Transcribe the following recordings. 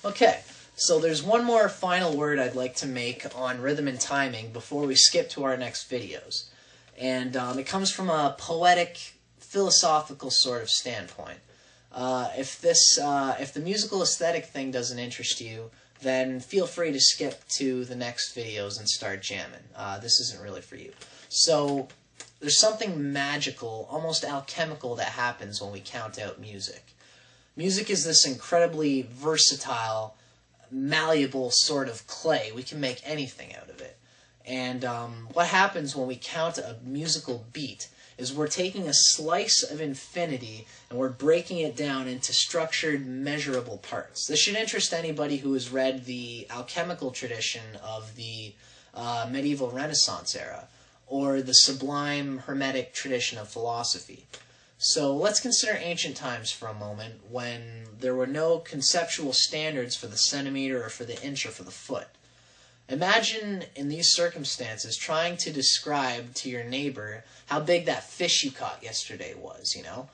Okay, so there's one more final word I'd like to make on rhythm and timing before we skip to our next videos. And it comes from a poetic, philosophical sort of standpoint. If the musical aesthetic thing doesn't interest you, then feel free to skip to the next videos and start jamming. This isn't really for you. So there's something magical, almost alchemical, that happens when we count out music. Music is this incredibly versatile, malleable sort of clay. We can make anything out of it. And what happens when we count a musical beat is we're taking a slice of infinity and we're breaking it down into structured, measurable parts. This should interest anybody who has read the alchemical tradition of the medieval Renaissance era, or the sublime hermetic tradition of philosophy. So let's consider ancient times for a moment, when there were no conceptual standards for the centimeter or for the inch or for the foot. Imagine in these circumstances trying to describe to your neighbor how big that fish you caught yesterday was, you know?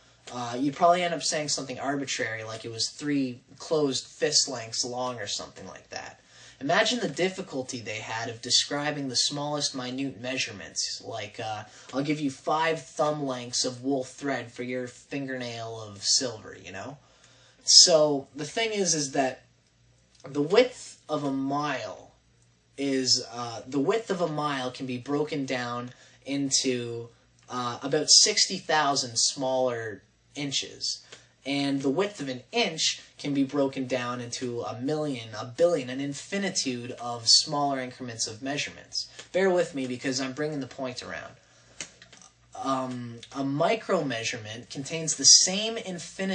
You'd probably end up saying something arbitrary, like it was 3 closed fist lengths long or something like that. Imagine the difficulty they had of describing the smallest minute measurements, like, I'll give you 5 thumb lengths of wool thread for your fingernail of silver, you know? So, the thing is that the width of a mile can be broken down into about 60,000 smaller inches. And the width of an inch can be broken down into a million, a billion, an infinitude of smaller increments of measurements. Bear with me because I'm bringing the point around. A micro measurement contains the same infinity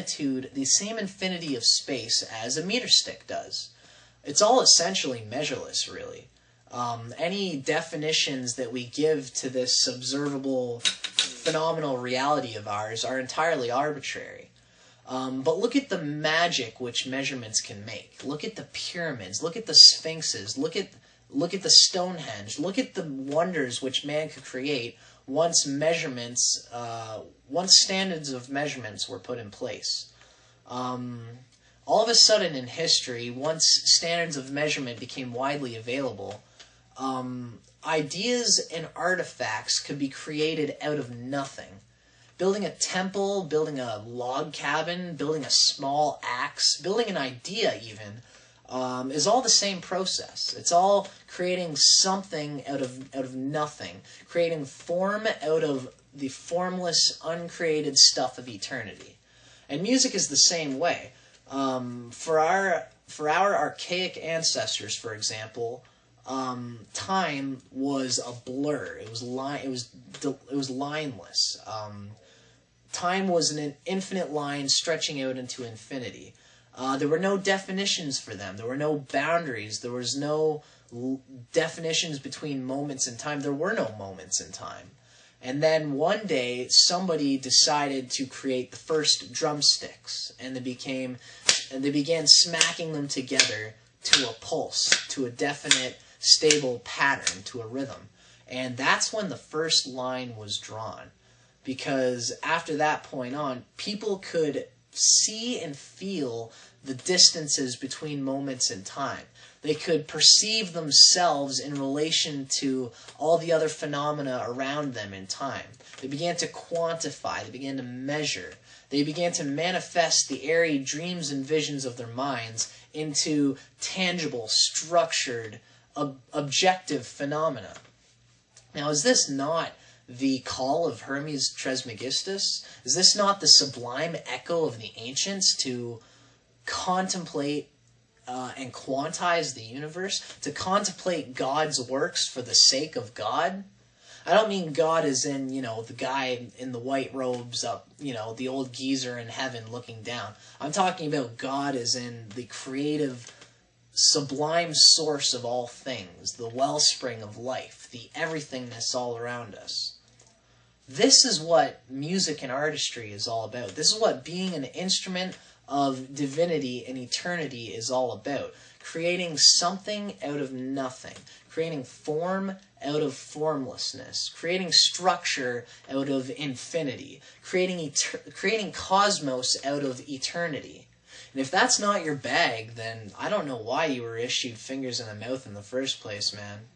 of space as a meter stick does. It's all essentially measureless, really. Any definitions that we give to this observable, phenomenal reality of ours are entirely arbitrary. But look at the magic which measurements can make. Look at the pyramids. Look at the sphinxes. Look at the Stonehenge. Look at the wonders which man could create once standards of measurements were put in place. All of a sudden in history, once standards of measurement became widely available, ideas and artifacts could be created out of nothing. Building a temple, building a log cabin, building a small axe, building an idea even, is all the same process. It's all creating something out of nothing, creating form out of the formless, uncreated stuff of eternity. And music is the same way. For our archaic ancestors, for example, time was a blur. It was lineless. Time was an infinite line stretching out into infinity. There were no definitions for them. There were no boundaries. There was no definitions between moments in time. There were no moments in time. And then one day, somebody decided to create the first drumsticks, and they began smacking them together to a pulse, to a definite, stable pattern, to a rhythm. And that's when the first line was drawn. Because after that point on, people could see and feel the distances between moments in time. They could perceive themselves in relation to all the other phenomena around them in time. They began to quantify. They began to measure. They began to manifest the airy dreams and visions of their minds into tangible, structured, objective phenomena. Now, is this not the call of Hermes Trismegistus? Is this not the sublime echo of the ancients to contemplate and quantize the universe, to contemplate God's works for the sake of God? I don't mean God as in, you know, the guy in the white robes up, you know, the old geezer in heaven looking down. I'm talking about God as in the creative, sublime source of all things, the wellspring of life, the everythingness all around us. This is what music and artistry is all about. This is what being an instrument of divinity and eternity is all about. Creating something out of nothing. Creating form out of formlessness. Creating structure out of infinity. Creating cosmos out of eternity. And if that's not your bag, then I don't know why you were issued fingers in the mouth in the first place, man.